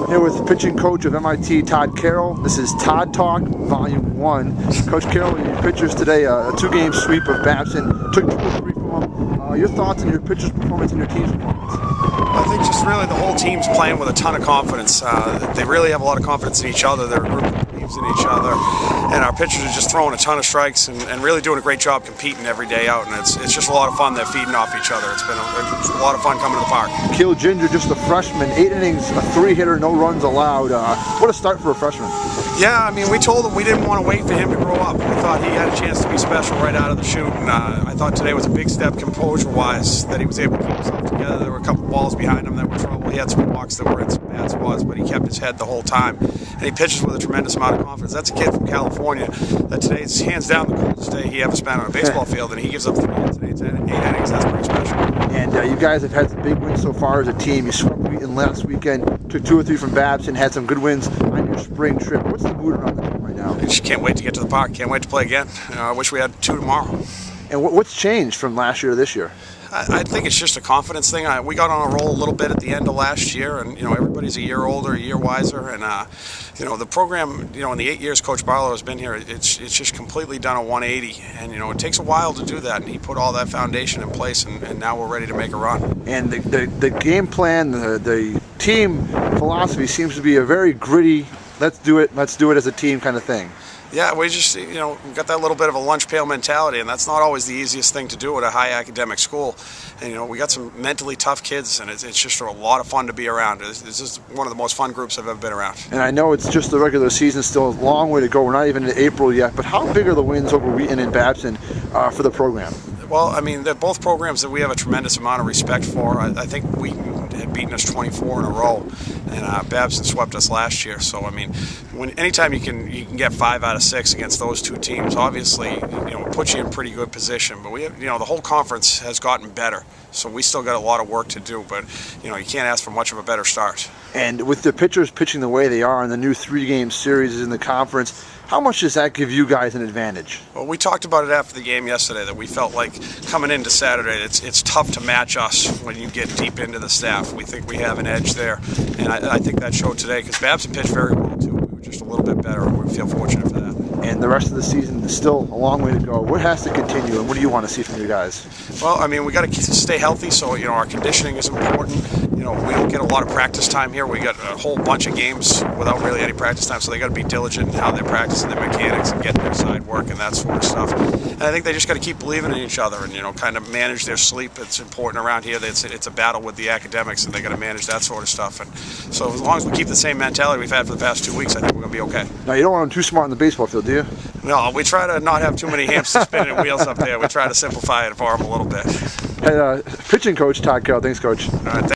Here with the pitching coach of MIT, Todd Carroll. This is Todd Talk, Volume 1. Coach Carroll, your pitchers today, a two-game sweep of Babson. Took 2 or 3 from them. Your thoughts on your pitchers' performance and your team's performance? I think just really the whole team's playing with a ton of confidence. They really have a lot of confidence in each other. They're a group that believes in each other. And our pitchers are just throwing a ton of strikes and really doing a great job competing every day out. And it's just a lot of fun. They're feeding off each other. It's been a lot of fun coming to the park. Keel Ginger, just a freshman, 8 innings, a 3-hitter, no runs allowed. What a start for a freshman. Yeah, I mean, we told him we didn't want to wait for him to grow up. We thought he had a chance to be special right out of the chute. And I thought today was a big step composure-wise that he was able to keep himself together. There were a couple balls behind him that were trouble. He had some walks that were in some bad spots, but he kept his head the whole time. And he pitches with a tremendous amount of confidence. That's a kid from California that today's hands down the coldest day he ever spent on a baseball field, and he gives up 3 hits in 8 innings. That's pretty special. And you guys have had some big wins so far as a team. You swept Wheaton last weekend, took 2 or 3 from Babson, had some good wins on your spring trip. What's the mood around the team right now? I just can't wait to get to the park. Can't wait to play again. I wish we had 2 tomorrow. And what's changed from last year to this year? I think it's just a confidence thing. We got on a roll a little bit at the end of last year, and everybody's a year older, a year wiser, and the program, in the 8 years Coach Barlow has been here, it's just completely done a 180, and it takes a while to do that, and he put all that foundation in place, and now we're ready to make a run. And the game plan, the team philosophy seems to be a very gritty, let's do it as a team kind of thing. Yeah, we just, we've got that little bit of a lunch pail mentality, and that's not always the easiest thing to do at a high academic school. And, we got some mentally tough kids, and it's just a lot of fun to be around. It's just one of the most fun groups I've ever been around. And I know it's just the regular season, still a long way to go. We're not even in April yet, but how big are the wins over Wheaton and Babson for the program? Well, I mean, they're both programs that we have a tremendous amount of respect for. I think Wheaton had beaten us 24 in a row, and Babson swept us last year. So, I mean, anytime you can get 5 out of 6 against those 2 teams, obviously, it puts you in pretty good position. But we have, the whole conference has gotten better, so we still got a lot of work to do. But, you can't ask for much of a better start. And with the pitchers pitching the way they are, and the new 3-game series in the conference, how much does that give you guys an advantage? Well, we talked about it after the game yesterday, that we felt like coming into Saturday, it's tough to match us when you get deep into the staff. We think we have an edge there, and I think that showed today, because Babson pitched very well too. We were just a little bit better, and we feel fortunate for that. And the rest of the season is still a long way to go. What has to continue, and what do you want to see from you guys? Well, I mean, we got to stay healthy, so our conditioning is important. We don't get a lot of practice time here. We got a whole bunch of games without really any practice time, so they got to be diligent in how they're practicing their mechanics and getting their side work and that sort of stuff. And I think they just got to keep believing in each other and kind of manage their sleep. It's important around here. It's a battle with the academics, and they got to manage that sort of stuff. And so as long as we keep the same mentality we've had for the past 2 weeks, I think we're going to be okay. Now, you don't want them too smart on the baseball field, do you? No, we try to not have too many hamsters spinning wheels up there. We try to simplify it for them a little bit. Hey, pitching coach Todd Carroll. Thanks, Coach. All right,